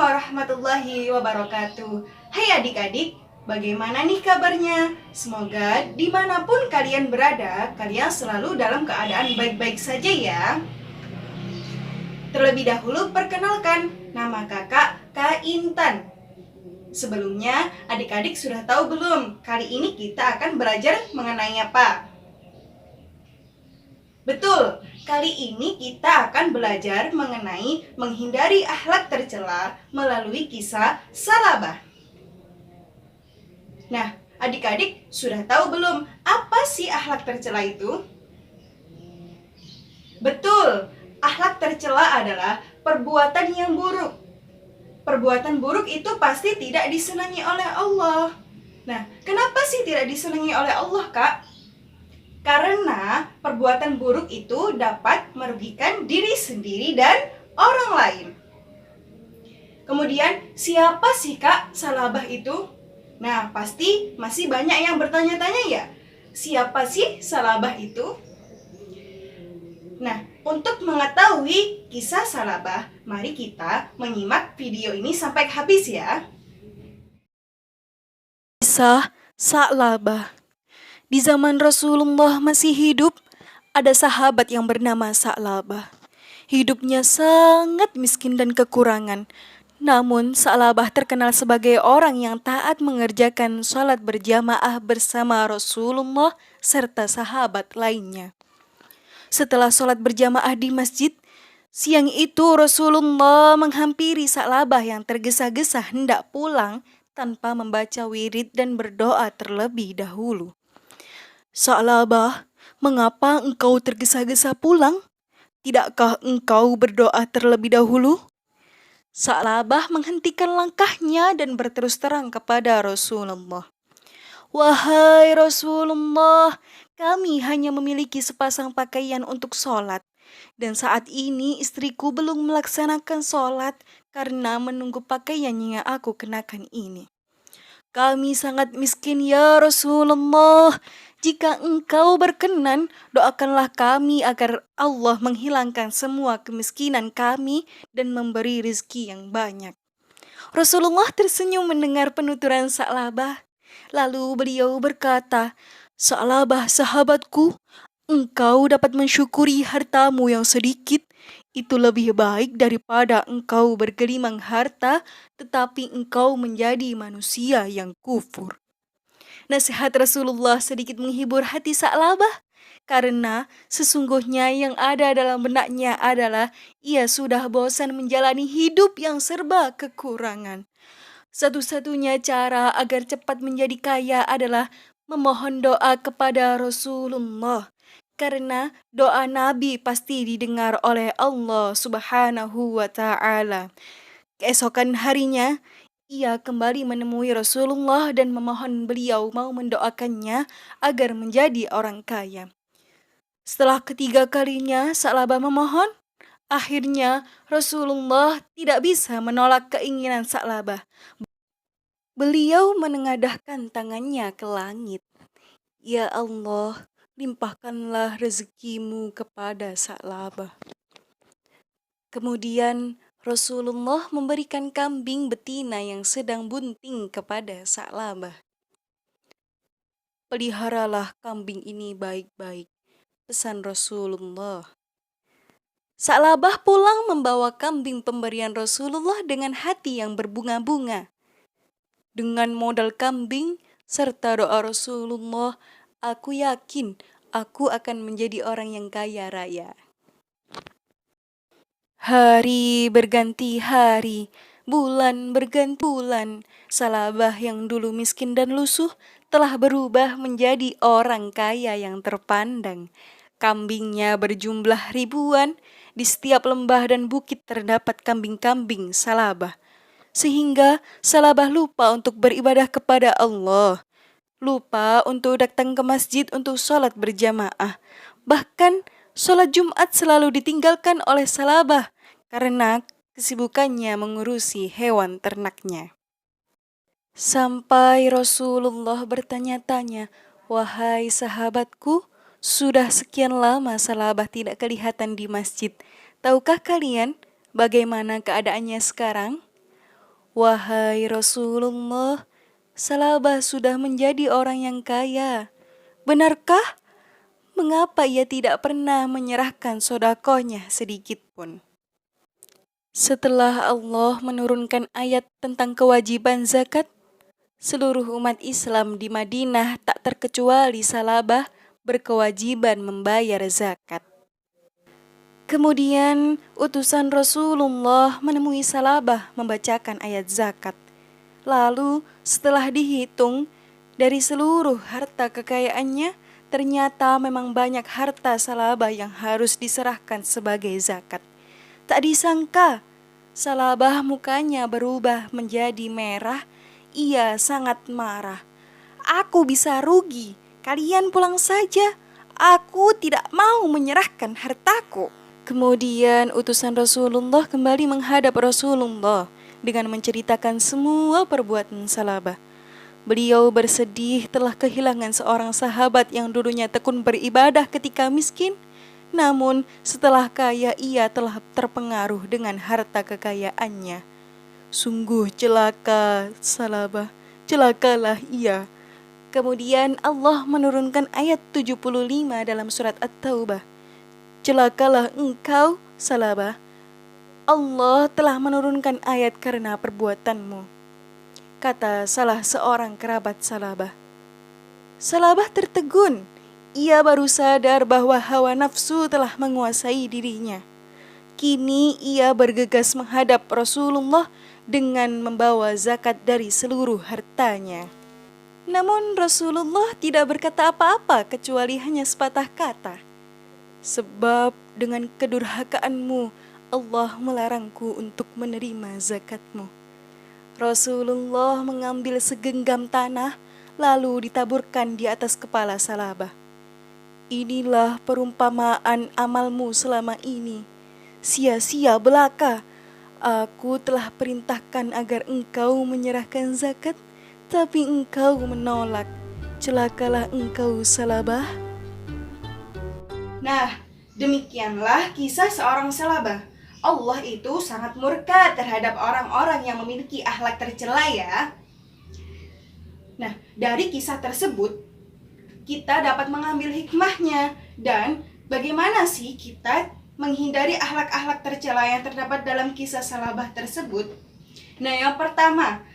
warahmatullahi wabarakatuh. Hai adik-adik, bagaimana nih kabarnya? Semoga dimanapun kalian berada, kalian selalu dalam keadaan baik-baik saja ya. Terlebih dahulu perkenalkan, nama kakak Kak Intan. Sebelumnya, adik-adik sudah tahu belum? Kali ini kita akan belajar mengenai apa? Betul, kali ini kita akan belajar mengenai menghindari akhlak tercela melalui kisah Salabah. Nah, adik-adik sudah tahu belum apa sih akhlak tercela itu? Betul, akhlak tercela adalah perbuatan yang buruk. Perbuatan buruk itu pasti tidak disenangi oleh Allah. Nah, kenapa sih tidak disenangi oleh Allah, Kak? Karena perbuatan buruk itu dapat merugikan diri sendiri dan orang lain. Kemudian, siapa sih Kak Salabah itu? Nah, pasti masih banyak yang bertanya-tanya ya. Siapa sih Salabah itu? Nah, untuk mengetahui kisah Salabah, mari kita menyimak video ini sampai habis ya. Kisah Sa'labah. Di zaman Rasulullah masih hidup, ada sahabat yang bernama Sa'labah. Hidupnya sangat miskin dan kekurangan. Namun Sa'labah terkenal sebagai orang yang taat mengerjakan sholat berjamaah bersama Rasulullah serta sahabat lainnya. Setelah sholat berjamaah di masjid, siang itu Rasulullah menghampiri Sa'labah yang tergesa-gesa hendak pulang tanpa membaca wirid dan berdoa terlebih dahulu. Sa'labah, mengapa engkau tergesa-gesa pulang? Tidakkah engkau berdoa terlebih dahulu? Sa'labah menghentikan langkahnya dan berterus terang kepada Rasulullah. Wahai Rasulullah, kami hanya memiliki sepasang pakaian untuk sholat. Dan saat ini istriku belum melaksanakan sholat karena menunggu pakaian yang aku kenakan ini. Kami sangat miskin ya Rasulullah. Jika engkau berkenan, doakanlah kami agar Allah menghilangkan semua kemiskinan kami dan memberi rezeki yang banyak. Rasulullah tersenyum mendengar penuturan Sa'labah. Lalu beliau berkata, Sa'labah sahabatku, engkau dapat mensyukuri hartamu yang sedikit. Itu lebih baik daripada engkau bergelimang harta, tetapi engkau menjadi manusia yang kufur. Nasihat Rasulullah sedikit menghibur hati Sa'labah, karena sesungguhnya yang ada dalam benaknya adalah ia sudah bosan menjalani hidup yang serba kekurangan. Satu-satunya cara agar cepat menjadi kaya adalah memohon doa kepada Rasulullah. Karena doa Nabi pasti didengar oleh Allah Subhanahu wa Ta'ala. Keesokan harinya, ia kembali menemui Rasulullah dan memohon beliau mau mendoakannya agar menjadi orang kaya. Setelah ketiga kalinya Sa'labah memohon, akhirnya Rasulullah tidak bisa menolak keinginan Sa'labah. Beliau menengadahkan tangannya ke langit. Ya Allah, limpahkanlah rezekimu kepada Sa'labah. Kemudian Rasulullah memberikan kambing betina yang sedang bunting kepada Sa'labah. Peliharalah kambing ini baik-baik, pesan Rasulullah. Sa'labah pulang membawa kambing pemberian Rasulullah dengan hati yang berbunga-bunga. Dengan modal kambing serta doa Rasulullah, aku yakin aku akan menjadi orang yang kaya raya. Hari berganti hari, bulan berganti bulan. Sa'labah yang dulu miskin dan lusuh telah berubah menjadi orang kaya yang terpandang. Kambingnya berjumlah ribuan, di setiap lembah dan bukit terdapat kambing-kambing Sa'labah. Sehingga Sa'labah lupa untuk beribadah kepada Allah. Lupa untuk datang ke masjid untuk sholat berjamaah. Bahkan sholat Jumat selalu ditinggalkan oleh Sa'labah karena kesibukannya mengurusi hewan ternaknya. Sampai Rasulullah bertanya-tanya, wahai sahabatku, sudah sekian lama Sa'labah tidak kelihatan di masjid. Tahukah kalian bagaimana keadaannya sekarang? Wahai Rasulullah, Salabah sudah menjadi orang yang kaya. Benarkah? Mengapa ia tidak pernah menyerahkan sodakohnya sedikit pun? Setelah Allah menurunkan ayat tentang kewajiban zakat, seluruh umat Islam di Madinah tak terkecuali Salabah berkewajiban membayar zakat. Kemudian utusan Rasulullah menemui Salabah membacakan ayat zakat. Lalu setelah dihitung dari seluruh harta kekayaannya, ternyata memang banyak harta Salabah yang harus diserahkan sebagai zakat. Tak disangka, Salabah mukanya berubah menjadi merah. Ia sangat marah. Aku bisa rugi, kalian pulang saja. Aku tidak mau menyerahkan hartaku. Kemudian utusan Rasulullah kembali menghadap Rasulullah dengan menceritakan semua perbuatan Salabah. Beliau bersedih telah kehilangan seorang sahabat yang dulunya tekun beribadah ketika miskin. Namun setelah kaya ia telah terpengaruh dengan harta kekayaannya. Sungguh celaka Salabah, celakalah ia. Kemudian Allah menurunkan ayat 75 dalam surat At-Taubah. Celakalah engkau Salabah, Allah telah menurunkan ayat karena perbuatanmu, kata salah seorang kerabat Salabah. Salabah tertegun. Ia baru sadar bahwa hawa nafsu telah menguasai dirinya. Kini ia bergegas menghadap Rasulullah dengan membawa zakat dari seluruh hartanya. Namun Rasulullah tidak berkata apa-apa kecuali hanya sepatah kata. Sebab dengan kedurhakaanmu Allah melarangku untuk menerima zakatmu. Rasulullah mengambil segenggam tanah lalu ditaburkan di atas kepala Salabah. Inilah perumpamaan amalmu selama ini. Sia-sia belaka. Aku telah perintahkan agar engkau menyerahkan zakat, tapi engkau menolak. Celakalah engkau Salabah. Nah, demikianlah kisah seorang Salabah. Allah itu sangat murka terhadap orang-orang yang memiliki akhlak tercela ya. Nah, dari kisah tersebut kita dapat mengambil hikmahnya dan bagaimana sih kita menghindari akhlak-akhlak tercela yang terdapat dalam kisah Salabah tersebut. Nah, yang pertama,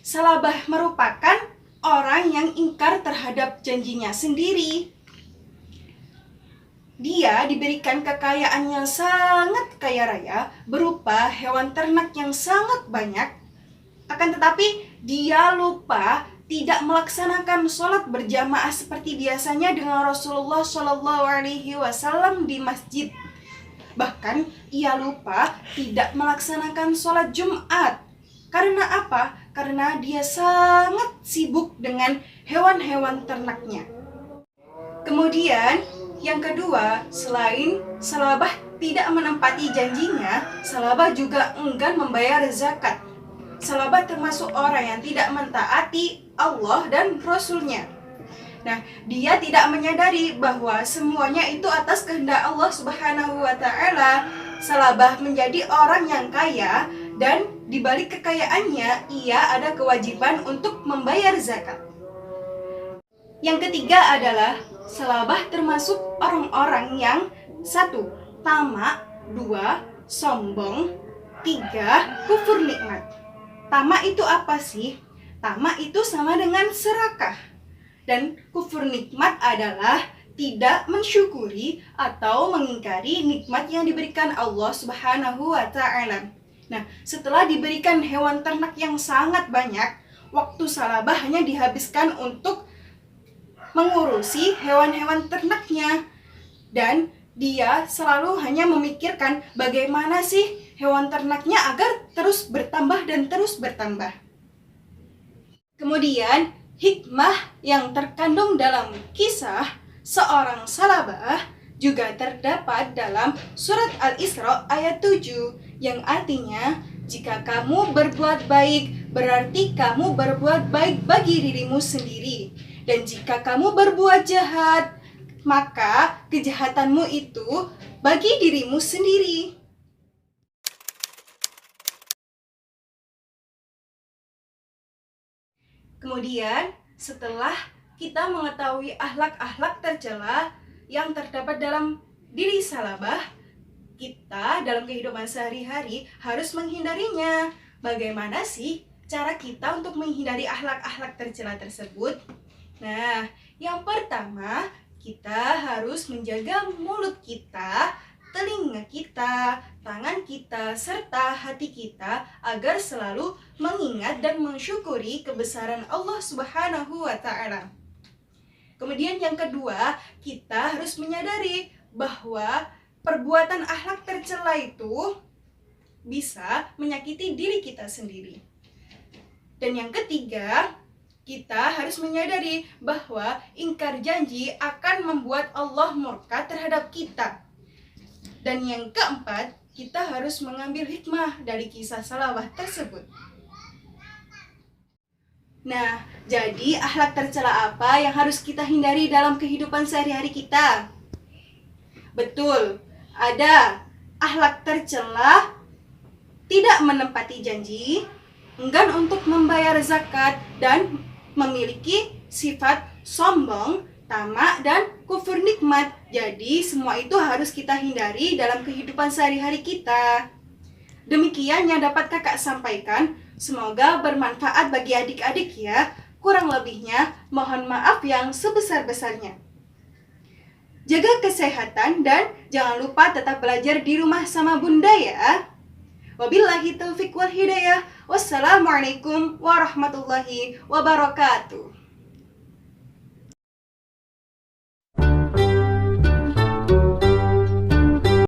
Salabah merupakan orang yang ingkar terhadap janjinya sendiri. Dia diberikan kekayaan yang sangat kaya raya berupa hewan ternak yang sangat banyak. Akan tetapi dia lupa tidak melaksanakan sholat berjamaah seperti biasanya dengan Rasulullah SAW di masjid. Bahkan ia lupa tidak melaksanakan sholat Jumat. Karena apa? Karena dia sangat sibuk dengan hewan-hewan ternaknya. Kemudian yang kedua, selain Salabah tidak menempati janjinya, Salabah juga enggan membayar zakat. Salabah termasuk orang yang tidak mentaati Allah dan Rasul-Nya. Nah, dia tidak menyadari bahwa semuanya itu atas kehendak Allah Subhanahu wa Ta'ala. Salabah menjadi orang yang kaya dan di balik kekayaannya ia ada kewajiban untuk membayar zakat. Yang ketiga adalah Salabah termasuk orang-orang yang 1. Tamak, 2. Sombong, 3. Kufur nikmat. Tamak itu apa sih? Tamak itu sama dengan serakah. Dan kufur nikmat adalah tidak mensyukuri atau mengingkari nikmat yang diberikan Allah Subhanahu wa Ta'ala. Nah, setelah diberikan hewan ternak yang sangat banyak, waktu Salabah hanya dihabiskan untuk mengurusi hewan-hewan ternaknya. Dan dia selalu hanya memikirkan bagaimana sih hewan ternaknya agar terus bertambah dan terus bertambah. Kemudian hikmah yang terkandung dalam kisah seorang Salabah juga terdapat dalam surat Al-Isra ayat 7 yang artinya jika kamu berbuat baik berarti kamu berbuat baik bagi dirimu sendiri. Dan jika kamu berbuat jahat, maka kejahatanmu itu bagi dirimu sendiri. Kemudian, setelah kita mengetahui akhlak-akhlak tercela yang terdapat dalam diri salabah, kita dalam kehidupan sehari-hari harus menghindarinya. Bagaimana sih cara kita untuk menghindari akhlak-akhlak tercela tersebut? Nah, yang pertama, kita harus menjaga mulut kita, telinga kita, tangan kita, serta hati kita agar selalu mengingat dan mensyukuri kebesaran Allah Subhanahu wa Ta'ala. Kemudian yang kedua, kita harus menyadari bahwa perbuatan akhlak tercela itu bisa menyakiti diri kita sendiri. Dan yang ketiga, kita harus menyadari bahwa ingkar janji akan membuat Allah murka terhadap kita. Dan yang keempat, kita harus mengambil hikmah dari kisah salawah tersebut. Nah, jadi akhlak tercela apa yang harus kita hindari dalam kehidupan sehari-hari kita? Betul, ada akhlak tercela tidak menepati janji, enggan untuk membayar zakat, dan memiliki sifat sombong, tamak, dan kufur nikmat. Jadi semua itu harus kita hindari dalam kehidupan sehari-hari kita. Demikian yang dapat kakak sampaikan. Semoga bermanfaat bagi adik-adik ya. Kurang lebihnya mohon maaf yang sebesar-besarnya. Jaga kesehatan dan jangan lupa tetap belajar di rumah sama bunda ya. Wabillahi taufiq wal hidayah. Wassalamualaikum warahmatullahi wabarakatuh.